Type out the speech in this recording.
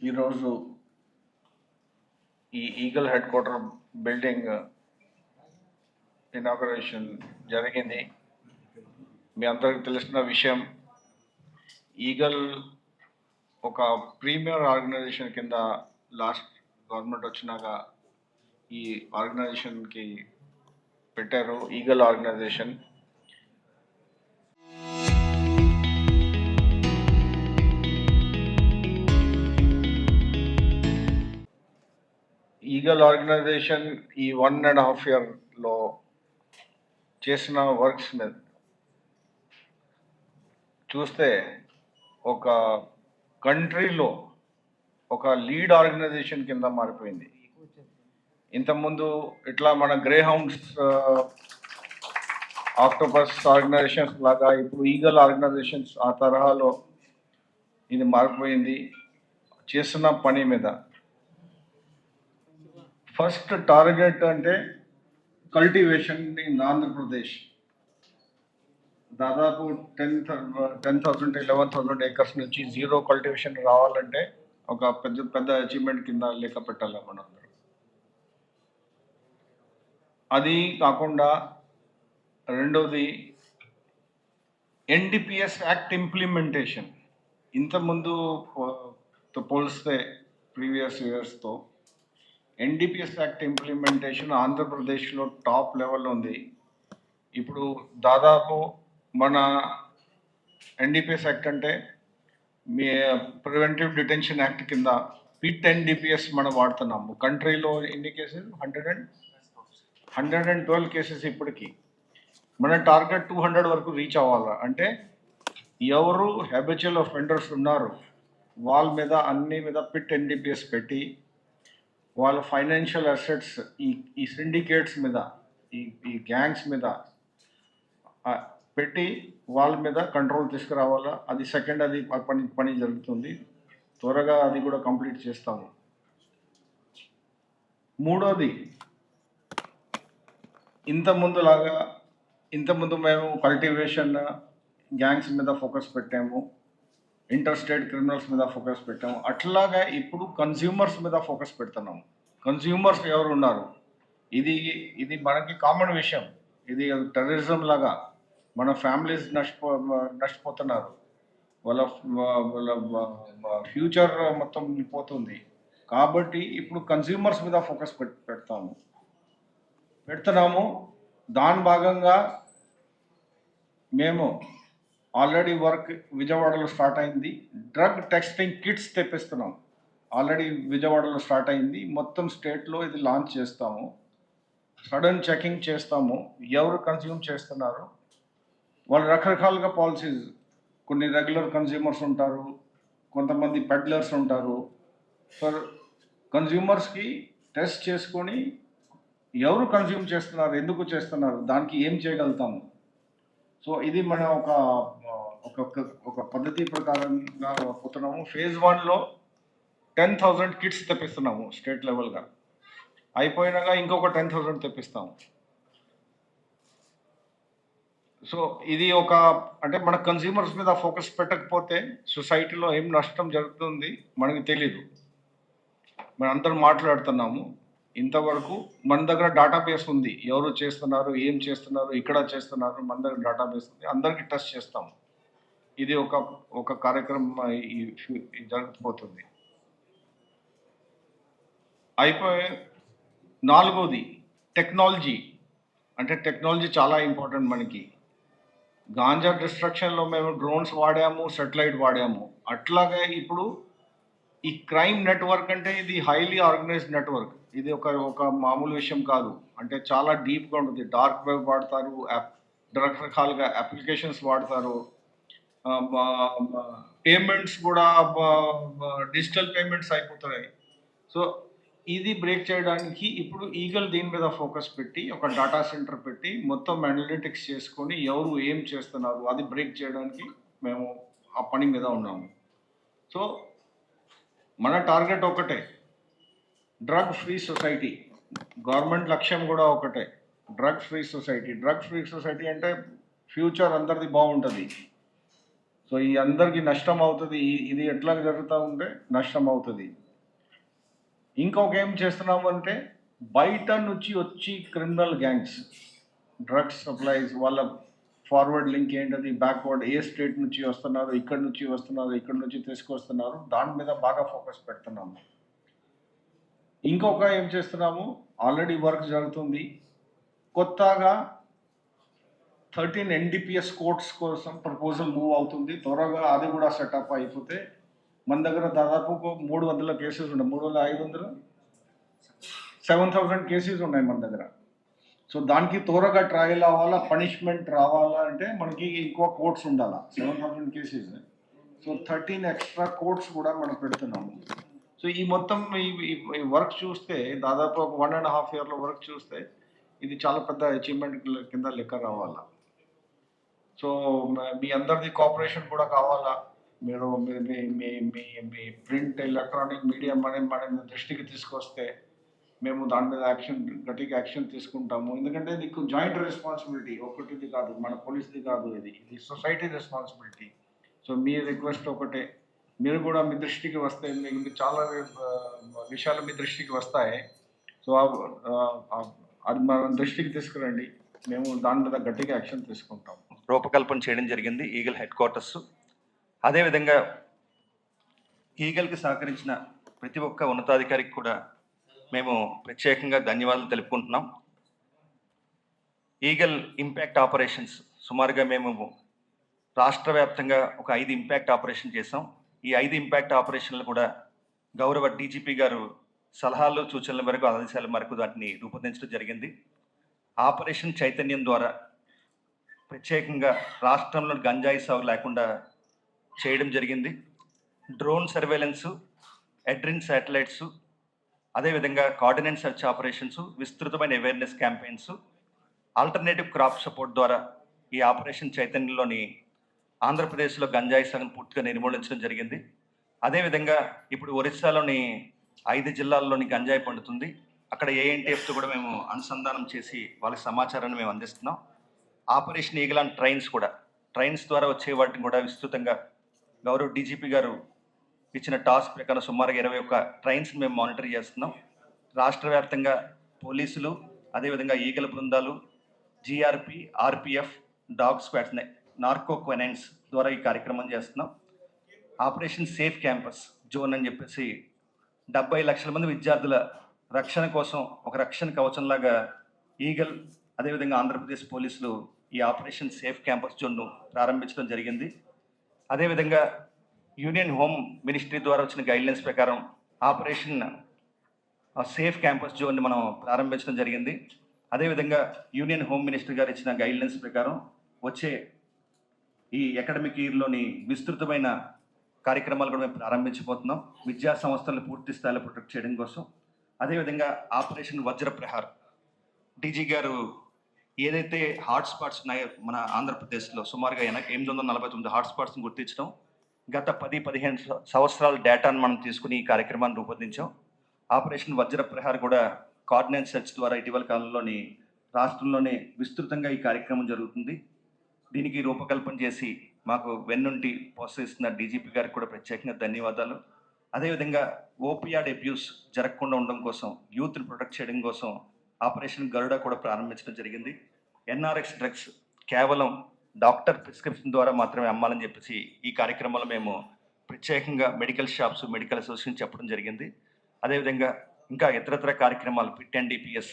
ఈరోజు ఈ eagle head quarter building inauguration జరిగింది. మీ అందరికి తెలిసిన విషయం, ఈగల్ ఒక ప్రీమియర్ ఆర్గనైజేషన్ కింద లాస్ట్ గవర్నమెంట్ వచ్చినాక ఈ ఆర్గనైజేషన్కి పెట్టారు, ఈగల్ ఆర్గనైజేషన్. ఈగల్ ఆర్గనైజేషన్ ఈ 1.5 yearలో చేసిన వర్క్స్ మీద చూస్తే ఒక కంట్రీలో ఒక లీడ్ ఆర్గనైజేషన్ కింద మారిపోయింది. ఇంతకుముందు ఇట్లా మన గ్రే హౌండ్స్, ఆక్టోపస్ ఆర్గనైజేషన్స్ లాగా ఇప్పుడు ఈగల్ ఆర్గనైజేషన్స్ ఆ తరహాలో ఇది మారిపోయింది. చేస్తున్న పని మీద ఫస్ట్ టార్గెట్ అంటే కల్టివేషన్ ఇన్ ఆంధ్రప్రదేశ్. దాదాపు 10,000 to 11,000 acres నుంచి జీరో కల్టివేషన్ రావాలంటే ఒక పెద్ద అచీవ్మెంట్ కింద లెక్క పెట్టాలి మనందరం. అది కాకుండా రెండోది ఎన్డిపిఎస్ యాక్ట్ ఇంప్లిమెంటేషన్. ఇంతకుముందు పోలిస్తే ప్రీవియస్ ఇయర్స్తో ఎన్డిపిఎస్ యాక్ట్ ఇంప్లిమెంటేషన్ ఆంధ్రప్రదేశ్లో టాప్ లెవెల్లో ఉంది. ఇప్పుడు దాదాపు మన ఎన్డిపిఎస్ యాక్ట్ అంటే మీ ప్రివెంటివ్ డిటెన్షన్ యాక్ట్ కింద పిట్ ఎన్డిపిఎస్ మనం వాడుతున్నాము. కంట్రీలో ఎన్ని కేసెస్? 112 కేసెస్. ఇప్పటికి మన టార్గెట్ 200 వరకు రీచ్ అవ్వాలి. అంటే ఎవరు హ్యాబిచువల్ అఫెండర్స్ ఉన్నారు వాళ్ళ మీద అన్ని మీద పిట్ ఎన్డిపిఎస్ పెట్టి వాళ్ళ ఫైనాన్షియల్ అసెట్స్ ఈ సిండికేట్స్ మీద, ఈ గ్యాంగ్స్ మీద పెట్టి వాళ్ళ మీద కంట్రోల్ తీసుకురావాలా. అది సెకండ్, అది పని జరుగుతుంది. త్వరగా అది కూడా కంప్లీట్ చేస్తాము. మూడోది, ఇంతకుముందు మేము కల్టివేషన్ గ్యాంగ్స్ మీద ఫోకస్ పెట్టాము, ఇంటర్ స్టేట్ క్రిమినల్స్ మీద ఫోకస్ పెట్టాము. అట్లాగా ఇప్పుడు కన్స్యూమర్స్ మీద ఫోకస్ పెడుతున్నాము. కన్స్యూమర్స్ ఎవరు ఉన్నారు? ఇది మనకి కామన్ విషయం. ఇది టెర్రరిజం లాగా మన ఫ్యామిలీస్ నష్టపోతున్నారు. వాళ్ళ ఫ్యూచర్ మొత్తం పోతుంది. కాబట్టి ఇప్పుడు కన్స్యూమర్స్ మీద ఫోకస్ పెడుతున్నాము. దాని భాగంగా మేము ఆల్రెడీ వర్క్ విజయవాడలో స్టార్ట్ అయింది. డ్రగ్ టెస్టింగ్ కిట్స్ తెప్పిస్తున్నాం. ఆల్రెడీ విజయవాడలో స్టార్ట్ అయింది. మొత్తం స్టేట్లో ఇది లాంచ్ చేస్తాము. సడన్ చెకింగ్ చేస్తాము, ఎవరు కన్స్యూమ్ చేస్తున్నారు. వాళ్ళు రకరకాలుగా పాలసీస్, కొన్ని రెగ్యులర్ కన్స్యూమర్స్ ఉంటారు, కొంతమంది పెడ్లర్స్ ఉంటారు. ఫర్ కన్స్యూమర్స్కి టెస్ట్ చేసుకొని ఎవరు కన్స్యూమ్ చేస్తున్నారు, ఎందుకు చేస్తున్నారు, దానికి ఏం చేయగలుగుతాము. సో ఇది మన ఒక పద్ధతి ప్రకారంగా పోతున్నాము. ఫేజ్ 1లో 10,000 కిట్స్ తెప్పిస్తున్నాము స్టేట్ లెవెల్గా. అయిపోయినాక ఇంకొక 10,000 తెప్పిస్తాము. సో ఇది అంటే మన కన్స్యూమర్స్ మీద ఫోకస్ పెట్టకపోతే సొసైటీలో ఏం నష్టం జరుగుతుంది మనకి తెలీదు. మనం అందరం మాట్లాడుతున్నాము. ఇంతవరకు మన దగ్గర డేటాబేస్ ఉంది, ఎవరు చేస్తున్నారు, ఏం చేస్తున్నారు, ఇక్కడ చేస్తున్నారు. మన దగ్గర డేటాబేస్ ఉంది, అందరికీ టెస్ట్ చేస్తాము. ఇది ఒక కార్యక్రమం జరుగుతుపోతుంది. అయిపోయి నాలుగోది టెక్నాలజీ. అంటే టెక్నాలజీ చాలా ఇంపార్టెంట్ మనకి. గాంజా డిస్ట్రక్షన్లో మేము డ్రోన్స్ వాడాము, సెటిలైట్ వాడాము. అట్లాగే ఇప్పుడు ఈ క్రైమ్ నెట్వర్క్ అంటే ఇది హైలీ ఆర్గనైజ్డ్ నెట్వర్క్. ఇది ఒక మామూలు విషయం కాదు. అంటే చాలా డీప్గా ఉంటుంది. డార్క్ వెబ్ వాడతారు, రకరకాలుగా అప్లికేషన్స్ వాడతారు. పేమెంట్స్ కూడా డిజిటల్ పేమెంట్స్ అయిపోతాయి. సో ఇది బ్రేక్ చేయడానికి ఇప్పుడు ఈగల్ దీని మీద ఫోకస్ పెట్టి ఒక డేటా సెంటర్ పెట్టి మొత్తం అనలిటిక్స్ చేసుకొని ఎవరు ఏం చేస్తున్నారు అది బ్రేక్ చేయడానికి మేము ఆ పని మీద ఉన్నాము. సో మన టార్గెట్ ఒకటే, డ్రగ్ ఫ్రీ సొసైటీ. గవర్నమెంట్ లక్ష్యం కూడా ఒకటే, drug free society. Drug free society అంటే ఫ్యూచర్ అందరిది బాగుంటుంది. సో ఈ అందరికీ నష్టం అవుతుంది. ఇది ఎట్లా జరుగుతూ ఉంటే నష్టం అవుతుంది. ఇంకొక ఏం చేస్తున్నాము అంటే బయట నుంచి వచ్చి క్రిమినల్ గ్యాంగ్స్ డ్రగ్స్ సప్లైస్ వాళ్ళ ఫార్వర్డ్ లింక్ ఏంటది, బ్యాక్వర్డ్ ఏ స్టేట్ నుంచి వస్తున్నారు, ఇక్కడ నుంచి తీసుకొస్తున్నారు, దాని మీద బాగా ఫోకస్ పెడుతున్నాము. ఇంకొక ఏం చేస్తున్నాము, ఆల్రెడీ వర్క్ జరుగుతుంది. కొత్తగా 13 ఎన్డీపీఎస్ కోర్ట్స్ కోసం ప్రపోజల్ మూవ్ అవుతుంది. త్వరగా అది కూడా సెటప్ అయిపోతే మన దగ్గర దాదాపు 300 కేసెస్ ఉన్నాయి. 300, 7,000 కేసెస్ ఉన్నాయి మన దగ్గర. సో దానికి త్వరగా ట్రయల్ అవ్వాలా, పనిష్మెంట్ రావాలా అంటే మనకి ఎక్కువ కోర్ట్స్ ఉండాలా. 7,000 కేసెస్, సో 13 ఎక్స్ట్రా కోర్ట్స్ కూడా మనం పెడుతున్నాము. సో ఈ మొత్తం ఈ వర్క్ చూస్తే దాదాపు ఒక 1.5 yearలో వర్క్ చూస్తే ఇది చాలా పెద్ద అచీవ్మెంట్ కింద లెక్క రావాలా. సో మీ అందరిది కోఆపరేషన్ కూడా కావాలా. మీరు మీ ప్రింట్ ఎలక్ట్రానిక్ మీడియా మన దృష్టికి తీసుకొస్తే మేము దాని మీద గట్టిగా యాక్షన్ తీసుకుంటాము. ఎందుకంటే నీకు జాయింట్ రెస్పాన్సిబిలిటీ, ఒకటిది కాదు, మన పోలీస్ది కాదు, ఇది సొసైటీ రెస్పాన్సిబిలిటీ. సో మీ రిక్వెస్ట్ ఒకటే, మీరు కూడా మీ దృష్టికి వస్తే మీకు చాలా విషయాలు మీ దృష్టికి వస్తాయి. సో అది మన దృష్టికి తీసుకురండి, మేము దాని మీద గట్టిగా యాక్షన్ తీసుకుంటాం. రూపకల్పన చేయడం జరిగింది ఈగల్ హెడ్ క్వార్టర్స్. అదేవిధంగా ఈగల్కి సహకరించిన ప్రతి ఒక్క ఉన్నతాధికారికి కూడా మేము ప్రత్యేకంగా ధన్యవాదాలు తెలుపుకుంటున్నాం. ఈగల్ ఇంపాక్ట్ ఆపరేషన్స్ సుమారుగా మేము రాష్ట్ర వ్యాప్తంగా ఒక 5 ఇంపాక్ట్ ఆపరేషన్ చేసాం. ఈ 5 ఇంపాక్ట్ ఆపరేషన్లు కూడా గౌరవ డీజీపీ గారు సలహాలు సూచనల మేరకు ఆదేశాల మేరకు వాటిని రూపొందించడం జరిగింది. ఆపరేషన్ చైతన్యం ద్వారా ప్రత్యేకంగా రాష్ట్రంలో గంజాయి సాగు లేకుండా చేయడం జరిగింది. డ్రోన్ సర్వేలెన్సు, ఎడ్రిన్ శాటిలైట్సు, అదేవిధంగా కోఆర్డినేట్ సెర్చ్ ఆపరేషన్స్, విస్తృతమైన awareness campaigns, alternative crop support ద్వారా ఈ ఆపరేషన్ చైతన్యంలోని ఆంధ్రప్రదేశ్లో గంజాయి సాగును పూర్తిగా నిర్మూలించడం జరిగింది. అదేవిధంగా ఇప్పుడు ఒరిస్సాలోని 5 జిల్లాల్లోని గంజాయి పండుతుంది. అక్కడ ఏఎన్టీఎఫ్తో కూడా మేము అనుసంధానం చేసి వాళ్ళకి సమాచారాన్ని మేము అందిస్తున్నాం. ఆపరేషన్ ఈగల్ ట్రైన్స్ ద్వారా వచ్చే వాటిని కూడా విస్తృతంగా గౌరవ డీజీపీ గారు ఇచ్చిన టాస్క్ ప్రకారం సుమారుగా 21 ట్రైన్స్ మేము మానిటర్ చేస్తున్నాం. రాష్ట్ర వ్యాప్తంగా పోలీసులు, అదేవిధంగా ఈగల బృందాలు, GRP, RPF, dog squads, narco canines ద్వారా ఈ కార్యక్రమం చేస్తున్నాం. ఆపరేషన్ సేఫ్ క్యాంపస్ జోన్ అని చెప్పేసి 70 లక్షల మంది విద్యార్థుల రక్షణ కోసం ఒక రక్షణ కవచంలాగా ఈగల్, అదేవిధంగా ఆంధ్రప్రదేశ్ పోలీసులు ఈ ఆపరేషన్ సేఫ్ క్యాంపస్ జోన్ను ప్రారంభించడం జరిగింది. అదేవిధంగా యూనియన్ హోమ్ మినిస్ట్రీ ద్వారా వచ్చిన గైడ్లైన్స్ ప్రకారం ఆపరేషన్ సేఫ్ క్యాంపస్ జోన్ని మనం ప్రారంభించడం జరిగింది. అదేవిధంగా యూనియన్ హోమ్ మినిస్టర్ గారు ఇచ్చిన గైడ్లైన్స్ ప్రకారం వచ్చే ఈ అకాడమిక్ ఇయర్లోని విస్తృతమైన కార్యక్రమాలు కూడా మేము ప్రారంభించబోతున్నాం, విద్యా సంస్థలను పూర్తి స్థాయిలో ప్రొటెక్ట్ చేయడం కోసం. అదేవిధంగా ఆపరేషన్ వజ్రప్రహార్, డీజీ గారు ఏదైతే హాట్స్పాట్స్ ఉన్నాయో మన ఆంధ్రప్రదేశ్లో సుమారుగా 849 హాట్స్పాట్స్ని గుర్తించడం, గత 10-15 సంవత్సరాల డేటాను మనం తీసుకుని ఈ కార్యక్రమాన్ని రూపొందించాం. ఆపరేషన్ వజ్రప్రహార్ కూడా కోఆర్డినేట్ సెర్చ్ ద్వారా ఇటీవల కాలంలోని రాష్ట్రంలోనే విస్తృతంగా ఈ కార్యక్రమం జరుగుతుంది. దీనికి రూపకల్పన చేసి మాకు వెన్నుంటి ప్రోత్సహిస్తున్న డీజీపీ గారికి కూడా ప్రత్యేకంగా ధన్యవాదాలు. అదేవిధంగా ఓపియాడ్ అబ్యూస్ జరగకుండా ఉండడం కోసం, యూత్ని ప్రొటెక్ట్ చేయడం కోసం ఆపరేషన్ గరుడ కూడా ప్రారంభించడం జరిగింది. ఎన్ఆర్ఎక్స్ డ్రగ్స్ కేవలం డాక్టర్ ప్రిస్క్రిప్షన్ ద్వారా మాత్రమే అమ్మాలని చెప్పేసి ఈ కార్యక్రమంలో మేము ప్రత్యేకంగా మెడికల్ షాప్స్, మెడికల్ అసోసియేషన్ చెప్పడం జరిగింది. అదేవిధంగా ఇంకా ఇతరత్ర కార్యక్రమాలు, పిట్ ఎన్డీపీఎస్,